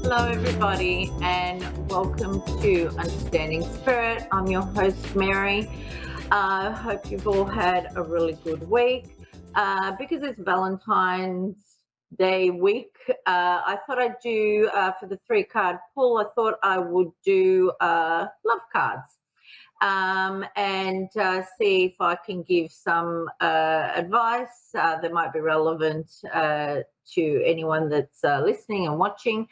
Hello, everybody, and welcome to Understanding Spirit. I'm your host, Mary. I hope you've all had a really good week. Because it's Valentine's Day week, I thought I'd do, for the three card pull, I thought I would do love cards and see if I can give some advice that might be relevant to anyone that's listening and watching.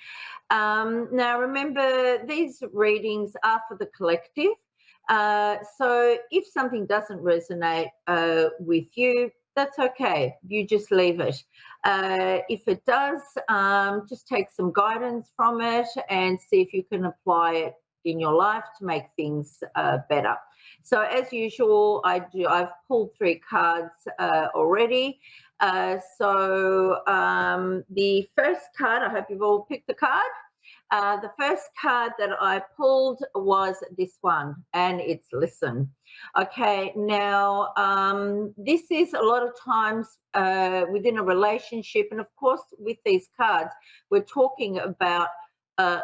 Now, remember, these readings are for the collective. So if something doesn't resonate with you, that's okay. You just leave it. If it does, just take some guidance from it and see if you can apply it in your life to make things better. So as usual, I've pulled three cards already. The first card, I hope you've all picked the card. The first card that I pulled was this one, and it's listen. Okay, now this is a lot of times within a relationship, and of course, with these cards, we're talking about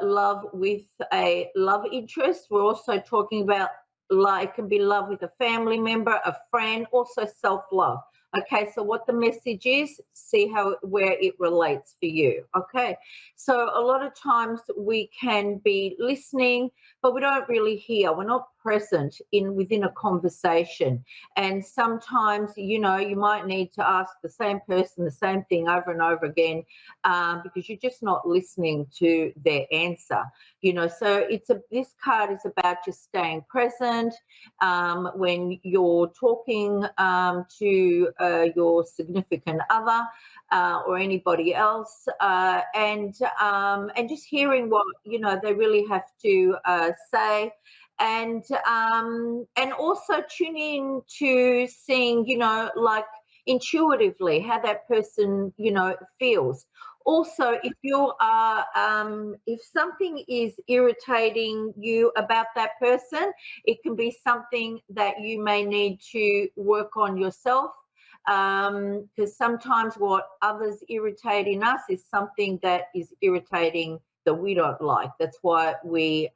love with a love interest. We're also talking about it can be love with a family member, a friend, also self-love. Okay, so what the message is, see where it relates for you. Okay, so a lot of times we can be listening, but we don't really hear. We're not present within a conversation. And sometimes, you might need to ask the same person the same thing over and over again because you're just not listening to their answer. So this card is about just staying present when you're talking to your significant other or anybody else, and just hearing what they really have to say, and also tune in to seeing like intuitively how that person feels. Also, if something is irritating you about that person, it can be something that you may need to work on yourself, because sometimes what others irritate in us is something that is irritating that we don't like. That's why we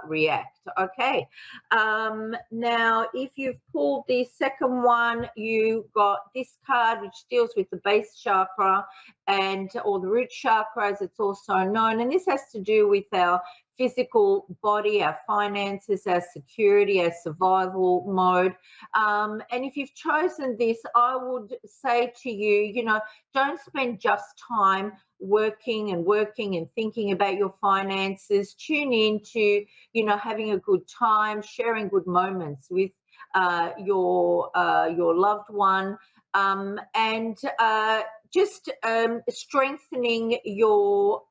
react. Okay. Now, if you've pulled the second one, you got this card, which deals with the base chakra or the root chakra, as it's also known. And this has to do with our physical body, our finances, our security, our survival mode. And if you've chosen this, I would say to you, don't spend just time working and thinking about your finances. Tune in to, having a good time, sharing good moments with your loved one, and just strengthening your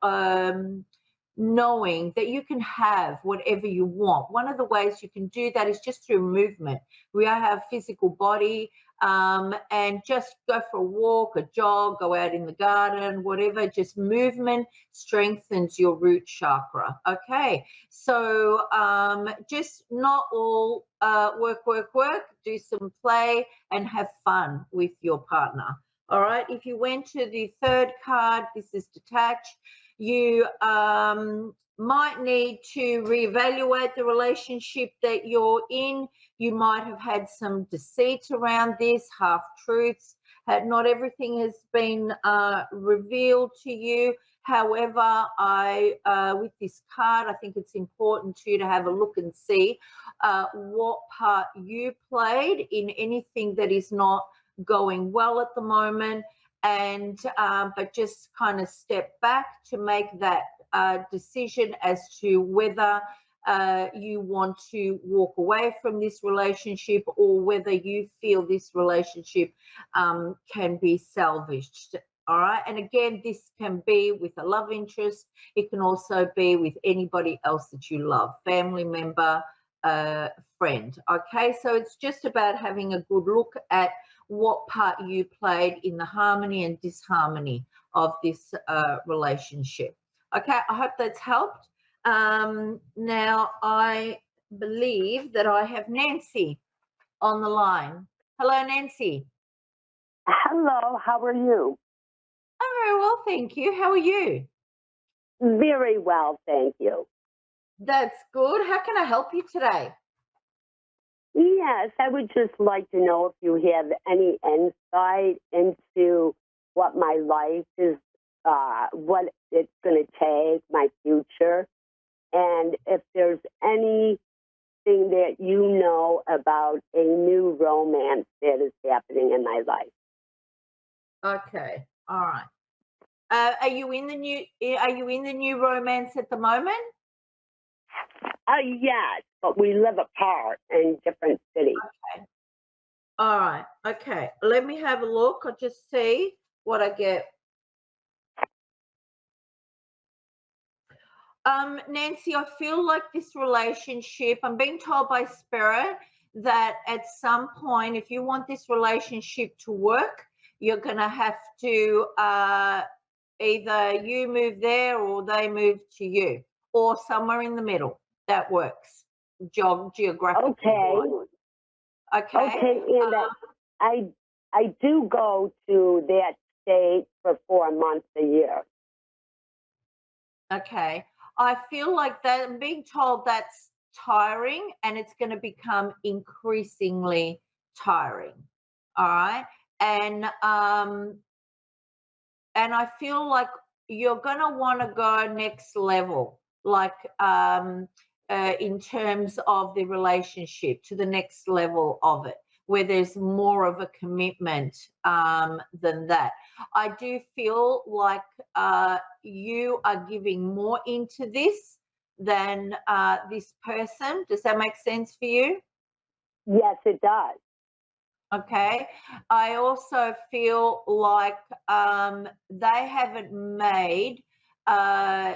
knowing that you can have whatever you want. One of the ways you can do that is just through movement. We have a physical body, and just go for a walk, a jog, go out in the garden, whatever. Just movement strengthens your root chakra. Okay, so just not all work. Do some play and have fun with your partner. All right, if you went to the third card, this is detached. You might need to reevaluate the relationship that you're in. You might have had some deceit around this, half-truths. Not everything has been revealed to you. However, with this card, I think it's important to have a look and see what part you played in anything that is not going well at the moment, and but just kind of step back to make that decision as to whether you want to walk away from this relationship or whether you feel this relationship can be salvaged. All right. And again, this can be with a love interest. It can also be with anybody else that you love, family member, friend. Okay. So it's just about having a good look at what part you played in the harmony and disharmony of this relationship. Okay, I hope that's helped. Now, I believe that I have Nancy on the line. Hello, Nancy. Hello, how are you? I'm very well, thank you. How are you? Very well, thank you. That's good. How can I help you today? Yes, I would just like to know if you have any insight into what my life is, what it's going to take, my future, and if there's anything that you know about a new romance that is happening in my life. Okay. All right. Are you in the new romance at the moment? Yes, but we live apart in different cities. Okay. All right. Okay. Let me have a look. I'll just see what I get. Nancy, I feel like this relationship, I'm being told by Spirit that at some point, if you want this relationship to work, you're going to have to either you move there or they move to you, or somewhere in the middle. That works geographically. Okay. Okay. Okay, and I do go to that state for 4 months a year. Okay. I feel like that I'm being told that's tiring and it's going to become increasingly tiring. All right. And I feel like you're going to want to go next level, like in terms of the relationship, to the next level of it, where there's more of a commitment than that. I do feel like you are giving more into this than this person. Does that make sense for you? Yes, it does. Okay. I also feel like they haven't made uh,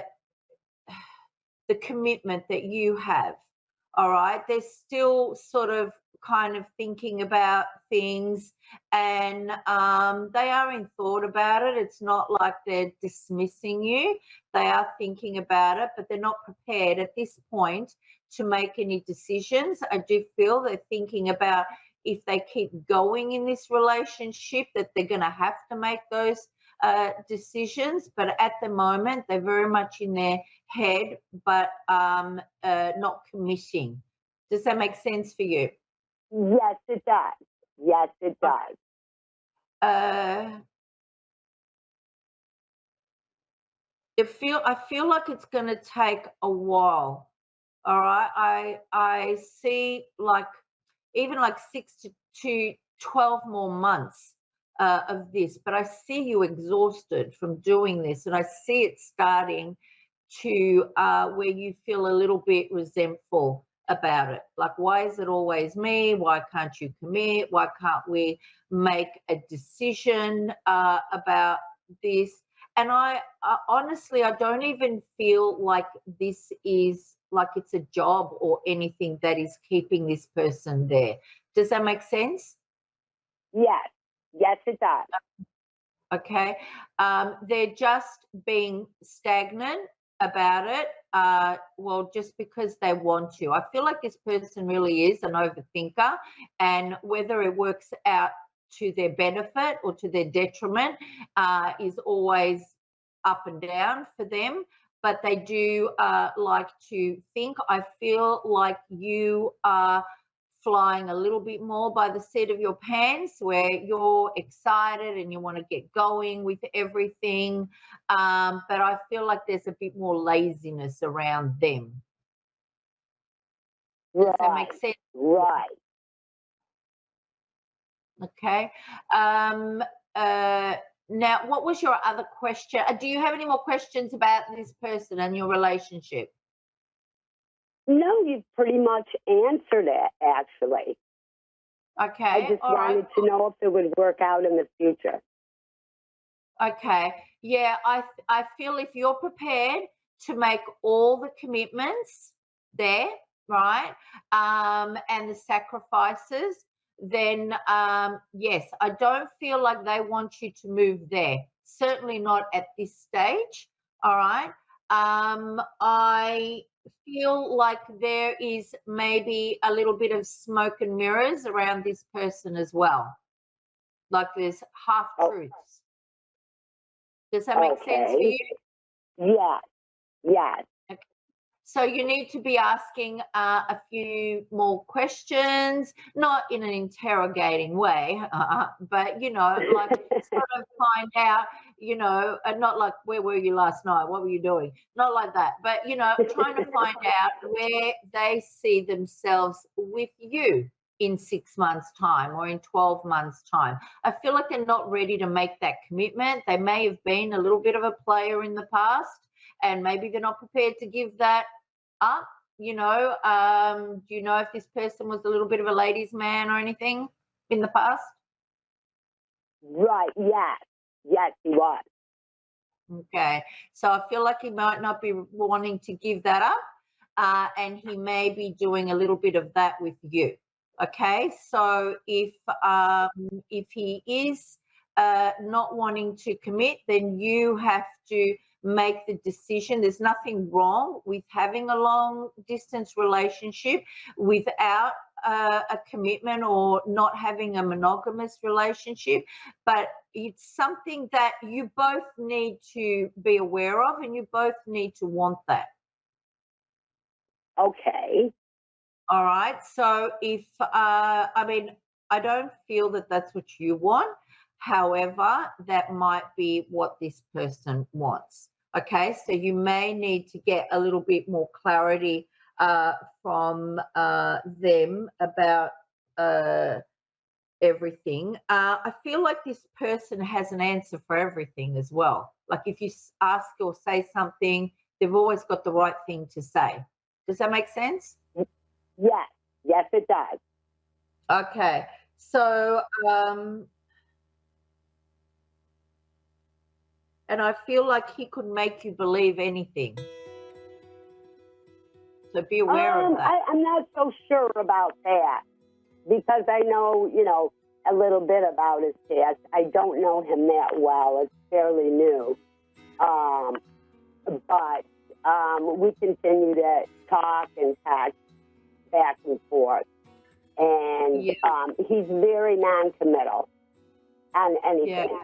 the commitment that you have. All right. They're still sort of kind of thinking about things, and they are in thought about it. It's not like they're dismissing you. They are thinking about it, but they're not prepared at this point to make any decisions. I do feel they're thinking about if they keep going in this relationship, that they're going to have to make those decisions. But at the moment, they're very much in their head, but not committing. Does that make sense for you? Yes, it does. Yes, it does. Uh, I feel like it's going to take a while. All right. I see like even like 6 to 12 more months of this, but I see you exhausted from doing this, and I see it starting to where you feel a little bit resentful about it. Like, why is it always me? Why can't you commit? Why can't we make a decision about this? And I honestly, I don't even feel like this is like it's a job or anything that is keeping this person there. Does that make sense? Yes. Yes, it does. Okay. They're just being stagnant about it. Well, just because they want to. I feel like this person really is an overthinker, and whether it works out to their benefit or to their detriment is always up and down for them. But they do like to think. I feel like you are flying a little bit more by the seat of your pants, where you're excited and you want to get going with everything. But I feel like there's a bit more laziness around them. Does that make sense? Right. Okay. Now, what was your other question? Do you have any more questions about this person and your relationship? No, you've pretty much answered it, actually. Okay. I just wanted to know if it would work out in the future. Okay. Yeah, I feel if you're prepared to make all the commitments there, right, and the sacrifices, then yes, I don't feel like they want you to move there. Certainly not at this stage. All right. I feel like there is maybe a little bit of smoke and mirrors around this person as well. Like there's half truths. Does that make sense for you? Yeah. Yes. So you need to be asking a few more questions, not in an interrogating way, but, like sort of find out, not like, where were you last night? What were you doing? Not like that, but, trying to find out where they see themselves with you in 6 months' time or in 12 months' time. I feel like they're not ready to make that commitment. They may have been a little bit of a player in the past, and maybe they're not prepared to give that up. Do you know if this person was a little bit of a ladies' man or anything in the past? Right. Yes. Yes, he was. Okay, so I feel like he might not be wanting to give that up, and he may be doing a little bit of that with you. Okay, so if he is not wanting to commit, then you have to make the decision. There's nothing wrong with having a long distance relationship without a commitment or not having a monogamous relationship, but it's something that you both need to be aware of, and you both need to want that. Okay. All right. So I don't feel that that's what you want. However, that might be what this person wants. Okay. So you may need to get a little bit more clarity from them about everything. I feel like this person has an answer for everything as well. Like if you ask or say something, they've always got the right thing to say. Does that make sense? Yes. Yes, it does. Okay. So, and I feel like he could make you believe anything. So be aware of that. I'm not so sure about that because I know, a little bit about his past. I don't know him that well. It's fairly new. But we continue to talk and text back and forth. And Yeah. he's very non-committal on anything.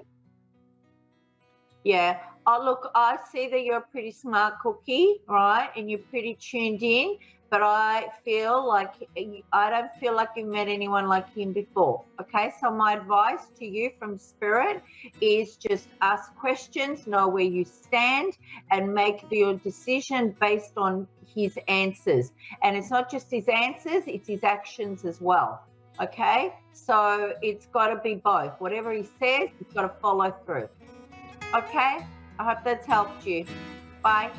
Yeah. Oh, look, I see that you're a pretty smart cookie, right? And you're pretty tuned in, but I don't feel like you've met anyone like him before. Okay. So my advice to you from Spirit is just ask questions, know where you stand, and make your decision based on his answers. And it's not just his answers, it's his actions as well. Okay. So it's got to be both. Whatever he says, it's got to follow through. Okay, I hope that's helped you. Bye.